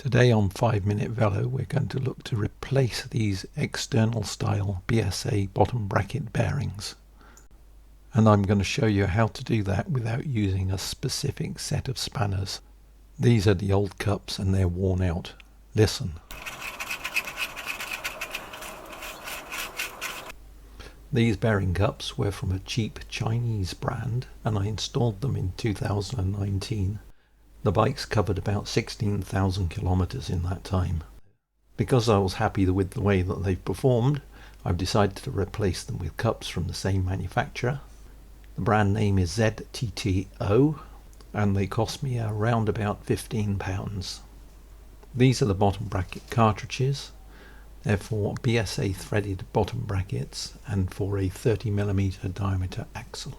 Today on 5-Minute Velo we're going to look to replace these external style BSA bottom bracket bearings. And I'm going to show you how to do that without using a specific set of spanners. These are the old cups and they're worn out. Listen. These bearing cups were from a cheap Chinese brand and I installed them in 2019. The bike's covered about 16,000 kilometers in that time. Because I was happy with the way that they've performed, I've decided to replace them with cups from the same manufacturer. The brand name is ZTTO and they cost me around about £15. These are the bottom bracket cartridges. They're for BSA threaded bottom brackets and for a 30mm diameter axle.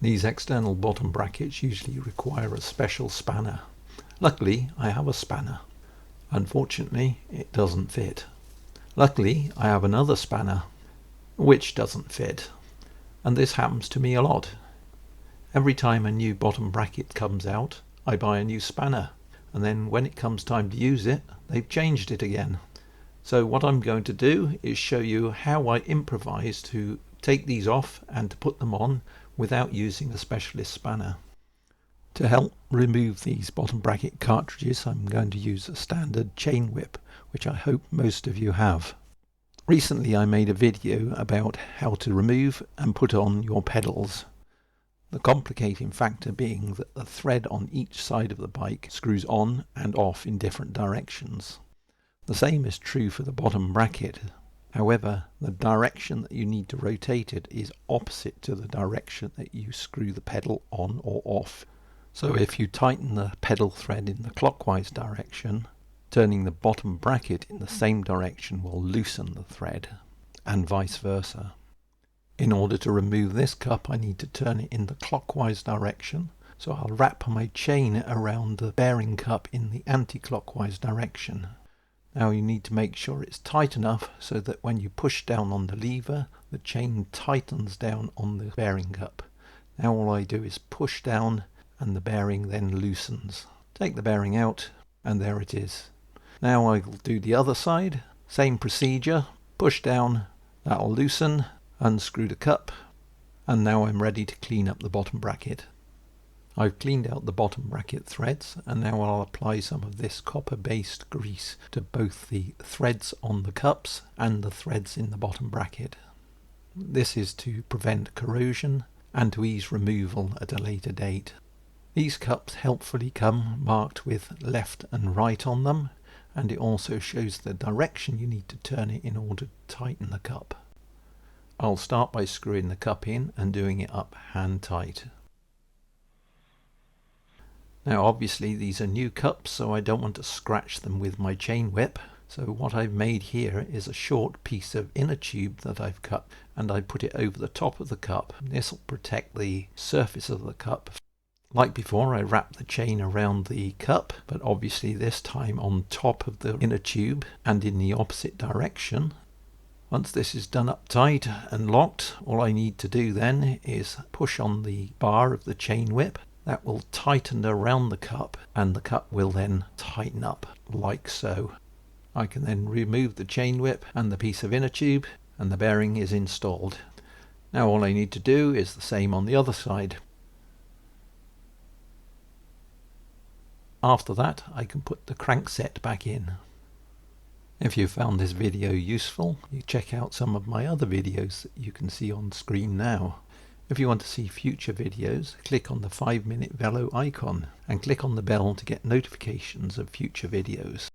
These external bottom brackets usually require a special spanner. Luckily, I have a spanner. Unfortunately, it doesn't fit. Luckily, I have another spanner, which doesn't fit. And this happens to me a lot. Every time a new bottom bracket comes out, I buy a new spanner. And then when it comes time to use it, they've changed it again. So what I'm going to do is show you how I improvise to take these off and to put them on without using a specialist spanner. To help remove these bottom bracket cartridges, I'm going to use a standard chain whip, which I hope most of you have. Recently I made a video about how to remove and put on your pedals. The complicating factor being that the thread on each side of the bike screws on and off in different directions. The same is true for the bottom bracket. However, the direction that you need to rotate it is opposite to the direction that you screw the pedal on or off. So if you tighten the pedal thread in the clockwise direction, turning the bottom bracket in the same direction will loosen the thread, and vice versa. In order to remove this cup, I need to turn it in the clockwise direction, so I'll wrap my chain around the bearing cup in the anti-clockwise direction. Now you need to make sure it's tight enough so that when you push down on the lever, the chain tightens down on the bearing cup. Now all I do is push down and the bearing then loosens. Take the bearing out and there it is. Now I'll do the other side, same procedure, push down, that'll loosen, unscrew the cup, and now I'm ready to clean up the bottom bracket. I've cleaned out the bottom bracket threads and now I'll apply some of this copper-based grease to both the threads on the cups and the threads in the bottom bracket. This is to prevent corrosion and to ease removal at a later date. These cups helpfully come marked with left and right on them, and it also shows the direction you need to turn it in order to tighten the cup. I'll start by screwing the cup in and doing it up hand tight. Now obviously these are new cups, so I don't want to scratch them with my chain whip. So what I've made here is a short piece of inner tube that I've cut and I put it over the top of the cup. This will protect the surface of the cup. Like before, I wrap the chain around the cup, but obviously this time on top of the inner tube and in the opposite direction. Once this is done up tight and locked, all I need to do then is push on the bar of the chain whip. That will tighten around the cup and the cup will then tighten up like so. I can then remove the chain whip and the piece of inner tube and the bearing is installed. Now all I need to do is the same on the other side. After that I can put the crankset back in. If you found this video useful, you check out some of my other videos that you can see on screen now. If you want to see future videos, click on the 5-Minute Velo icon and click on the bell to get notifications of future videos.